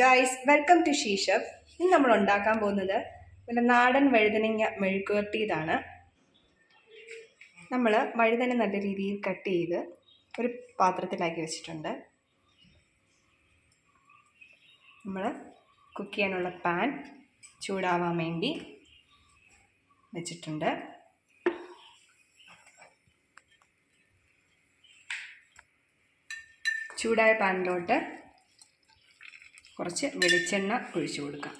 Guys, welcome to ഷീഷഫ്. ഇന്ന് നമ്മൾ ഉണ്ടാക്കാൻ പോകുന്നത് പിന്നെ നാടൻ വഴുതനങ്ങ മെഴുക്കുവരട്ടിയതാണ്. നമ്മൾ വഴുതന നല്ല രീതിയിൽ കട്ട് ചെയ്ത് ഒരു പാത്രത്തിലാക്കി വെച്ചിട്ടുണ്ട്. നമ്മൾ കുക്ക് ചെയ്യാനുള്ള പാൻ ചൂടാവാൻ വേണ്ടി വെച്ചിട്ടുണ്ട്. ചൂടായ പാനിലോട്ട് കുറച്ച് വെളിച്ചെണ്ണ ഒഴിച്ചു കൊടുക്കാം.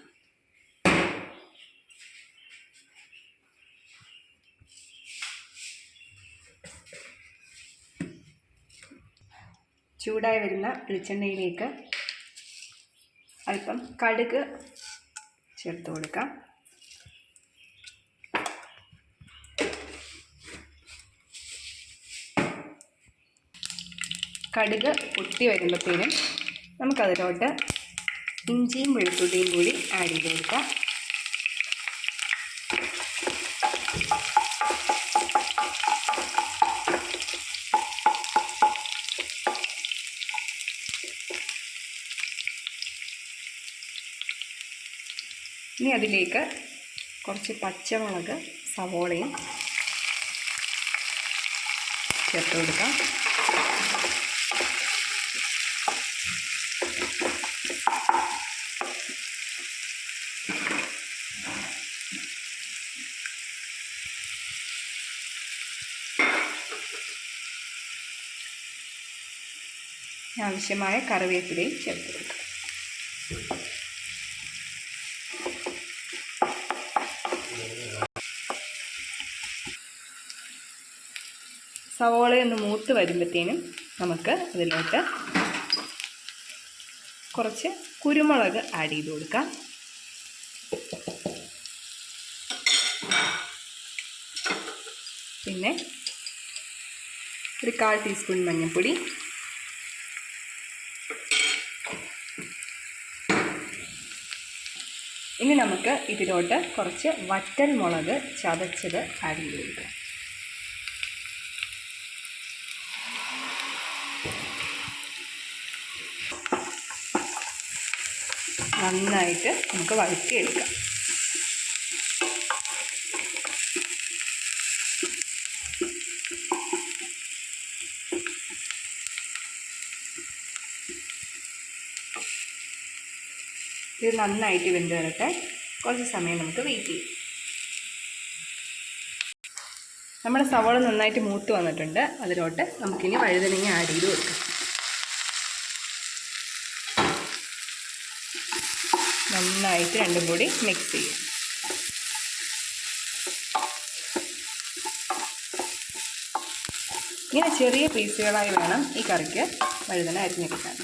ചൂടായി വരുന്ന വെളിച്ചെണ്ണയിലേക്ക് അല്പം കടുക് ചേർത്ത് കൊടുക്കാം. കടുക് പൊട്ടി വരുമ്പോഴത്തേനും നമുക്കതിലോട്ട് ഇഞ്ചിയും വെളുത്തുള്ളിയും കൂടി ആഡ് ചെയ്ത് കൊടുക്കാം. ഇനി അതിലേക്ക് കുറച്ച് പച്ചമുളക്, സവോളയും ചേർത്ത് കൊടുക്കാം. ആവശ്യമായ കറിവേപ്പിലയും ചേർത്ത് കൊടുക്കാം. സവോളയൊന്ന് മൂത്ത് വരുമ്പോഴത്തേനും നമുക്ക് അതിലോട്ട് കുറച്ച് കുരുമുളക് ആഡ് ചെയ്ത് കൊടുക്കാം. പിന്നെ ഒരു 1/4 ടീസ്പൂൺ മഞ്ഞൾപ്പൊടി, ഇനി നമുക്ക് ഇതിലോട്ട് കുറച്ച് വറ്റൽ മുളക് ചതച്ചത് ആഡ് ചെയ്ത് കൊടുക്കാം. നന്നായിട്ട് നമുക്ക് വഴറ്റിയെടുക്കാം. ഇത് നന്നായിട്ട് വെന്ത് വരട്ടെ. കുറച്ച് സമയം നമുക്ക് വെയിറ്റ് ചെയ്യാം. നമ്മുടെ സവോള നന്നായിട്ട് മൂത്ത് വന്നിട്ടുണ്ട്. അതിലോട്ട് നമുക്കിനി വഴുതനങ്ങ ആഡ് ചെയ്ത് കൊടുക്കാം. നന്നായിട്ട് രണ്ടും കൂടി മിക്സ് ചെയ്യാം. ഇങ്ങനെ ചെറിയ പീസുകളായി വേണം ഈ കറിക്ക് വഴുതന അരിഞ്ഞെടുക്കാൻ.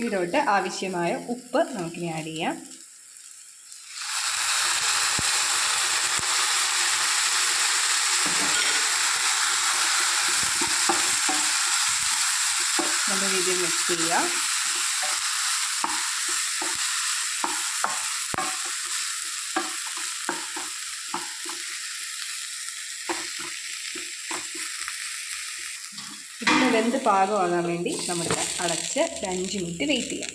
ഇതിലോട്ട് ആവശ്യമായ ഉപ്പ് നമുക്കിനി ആഡ് ചെയ്യാം. നല്ല രീതിയിൽ മിക്സ് ചെയ്യുക. ഇതിന് വെന്ത് പാകമാകാൻ വേണ്ടി നമുക്ക് അടച്ച് 5 മിനിറ്റ് വെയിറ്റ് ചെയ്യാം.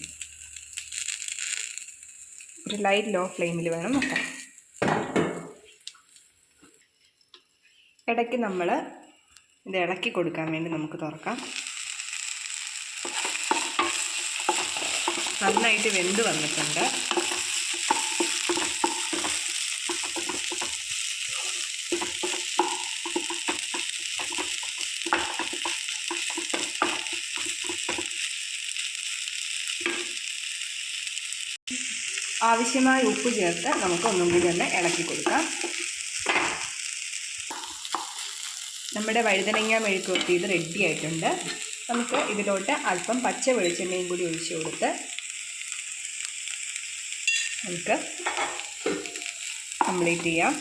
ഒരു ലൈറ്റ് ലോ ഫ്ലെയിമിൽ വേണം വെക്കാൻ. ഇടയ്ക്ക് നമ്മൾ ഇത് ഇളക്കി കൊടുക്കാൻ വേണ്ടി നമുക്ക് തുറക്കാം. നന്നായിട്ട് വെന്ത് വന്നിട്ടുണ്ട്. ആവശ്യമായ ഉപ്പ് ചേർത്ത് നമുക്ക് ഒന്നും കൂടി ഒന്ന് ഇളക്കി കൊടുക്കാം. നമ്മുടെ വഴുതനങ്ങ മെഴുക്കുവരട്ടി ഇത് റെഡി ആയിട്ടുണ്ട്. നമുക്ക് ഇതിലോട്ട് അല്പം പച്ച വെളിച്ചെണ്ണയും കൂടി ഒഴിച്ച് കൊടുത്ത് നമുക്ക് കംപ്ലീറ്റ് ചെയ്യാം.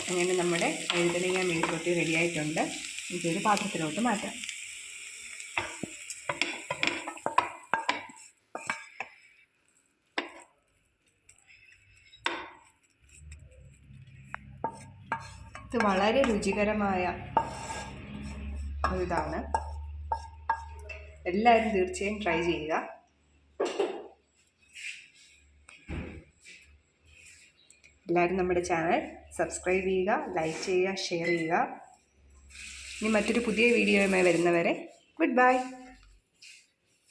അങ്ങനെ നമ്മുടെ വഴുതനങ്ങ മെഴുക്കുവരട്ടി റെഡി ആയിട്ടുണ്ട്. നമുക്കൊരു പാത്രത്തിലോട്ട് മാറ്റാം. ഇത് വളരെ രുചികരമായ ഒരിതാണ്. എല്ലാവരും തീർച്ചയായും ട്രൈ ചെയ്യുക. എല്ലാവരും നമ്മുടെ ചാനൽ സബ്സ്ക്രൈബ് ചെയ്യുക, ലൈക്ക് ചെയ്യുക, ഷെയർ ചെയ്യുക. ഇനി മറ്റൊരു പുതിയ വീഡിയോയുമായി വരുന്നവരെ ഗുഡ് ബൈ.